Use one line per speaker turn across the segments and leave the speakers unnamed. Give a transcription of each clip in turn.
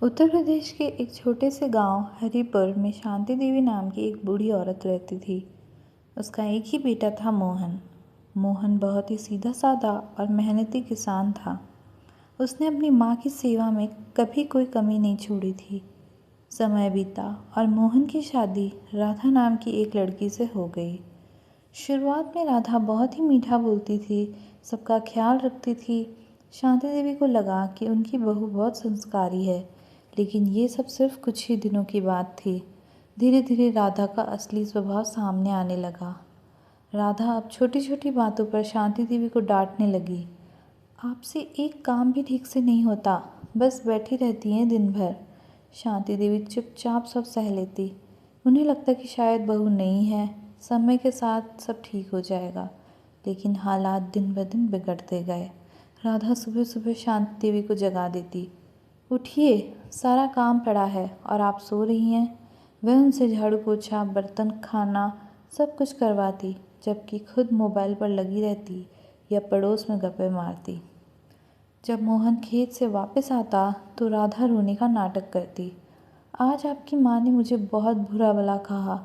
उत्तर प्रदेश के एक छोटे से गांव हरिपुर में शांति देवी नाम की एक बूढ़ी औरत रहती थी। उसका एक ही बेटा था, मोहन। मोहन बहुत ही सीधा साधा और मेहनती किसान था। उसने अपनी माँ की सेवा में कभी कोई कमी नहीं छोड़ी थी। समय बीता और मोहन की शादी राधा नाम की एक लड़की से हो गई। शुरुआत में राधा बहुत ही मीठा बोलती थी, सबका ख्याल रखती थी। शांति देवी को लगा कि उनकी बहू बहुत संस्कारी है, लेकिन ये सब सिर्फ कुछ ही दिनों की बात थी। धीरे धीरे राधा का असली स्वभाव सामने आने लगा। राधा अब छोटी छोटी बातों पर शांति देवी को डांटने लगी। आपसे एक काम भी ठीक से नहीं होता, बस बैठी रहती हैं दिन भर। शांति देवी चुपचाप सब सह लेती। उन्हें लगता कि शायद बहू नहीं है, समय के साथ सब ठीक हो जाएगा। लेकिन हालात दिन ब दिन बिगड़ते गए। राधा सुबह सुबह शांति देवी को जगा देती। उठिए, सारा काम पड़ा है और आप सो रही हैं। वह उनसे झाड़ू पोछा, बर्तन, खाना सब कुछ करवाती, जबकि खुद मोबाइल पर लगी रहती या पड़ोस में गप्पे मारती। जब मोहन खेत से वापस आता तो राधा रोने का नाटक करती। आज आपकी माँ ने मुझे बहुत बुरा भला कहा,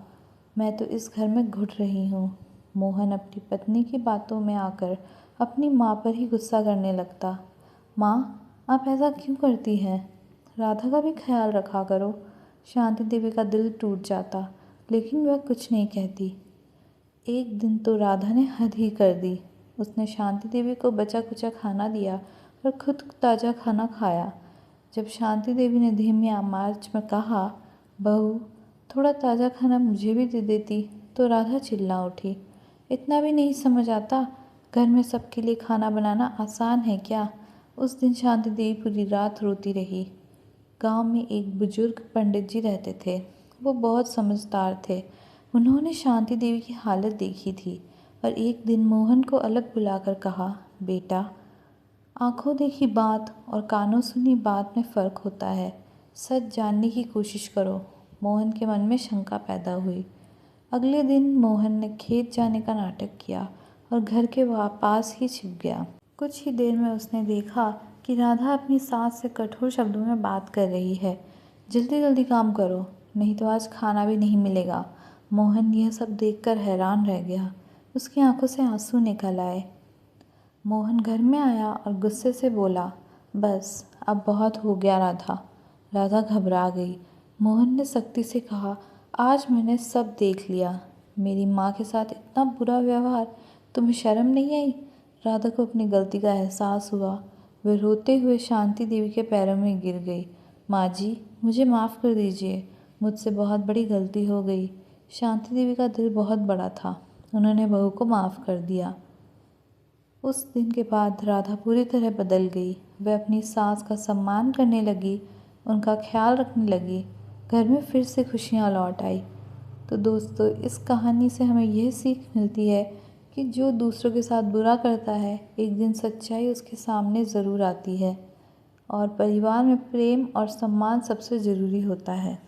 मैं तो इस घर में घुट रही हूँ। मोहन अपनी पत्नी की बातों में आकर अपनी माँ पर ही गुस्सा करने लगता। माँ, आप ऐसा क्यों करती हैं? राधा का भी ख्याल रखा करो। शांति देवी का दिल टूट जाता, लेकिन वह कुछ नहीं कहती। एक दिन तो राधा ने हद ही कर दी। उसने शांति देवी को बचा कुचा खाना दिया और खुद ताज़ा खाना खाया। जब शांति देवी ने धीमी आवाज़ में कहा, बहू, थोड़ा ताज़ा खाना मुझे भी दे देती, तो राधा चिल्ला उठी। इतना भी नहीं समझ आता? घर में सबके लिए खाना बनाना आसान है क्या? उस दिन शांति देवी पूरी रात रोती रही। गांव में एक बुजुर्ग पंडित जी रहते थे। वो बहुत समझदार थे। उन्होंने शांति देवी की हालत देखी थी और एक दिन मोहन को अलग बुलाकर कहा, बेटा, आंखों देखी बात और कानों सुनी बात में फ़र्क होता है। सच जानने की कोशिश करो। मोहन के मन में शंका पैदा हुई। अगले दिन मोहन ने खेत जाने का नाटक किया और घर के पास ही छिप गया। कुछ ही देर में उसने देखा कि राधा अपनी सास से कठोर शब्दों में बात कर रही है। जल्दी जल्दी काम करो, नहीं तो आज खाना भी नहीं मिलेगा। मोहन यह सब देखकर हैरान रह गया। उसकी आंखों से आंसू निकल आए। मोहन घर में आया और गुस्से से बोला, बस अब बहुत हो गया राधा। राधा घबरा गई। मोहन ने सख्ती से कहा, आज मैंने सब देख लिया। मेरी माँ के साथ इतना बुरा व्यवहार, तुम्हें शर्म नहीं आई? राधा को अपनी गलती का एहसास हुआ। वह रोते हुए शांति देवी के पैरों में गिर गई। माँ जी, मुझे माफ़ कर दीजिए, मुझसे बहुत बड़ी गलती हो गई। शांति देवी का दिल बहुत बड़ा था। उन्होंने बहू को माफ़ कर दिया। उस दिन के बाद राधा पूरी तरह बदल गई। वह अपनी सास का सम्मान करने लगी, उनका ख्याल रखने लगी। घर में फिर से खुशियाँ लौट आई। तो दोस्तों, इस कहानी से हमें यह सीख मिलती है कि जो दूसरों के साथ बुरा करता है, एक दिन सच्चाई उसके सामने ज़रूर आती है। और परिवार में प्रेम और सम्मान सबसे ज़रूरी होता है।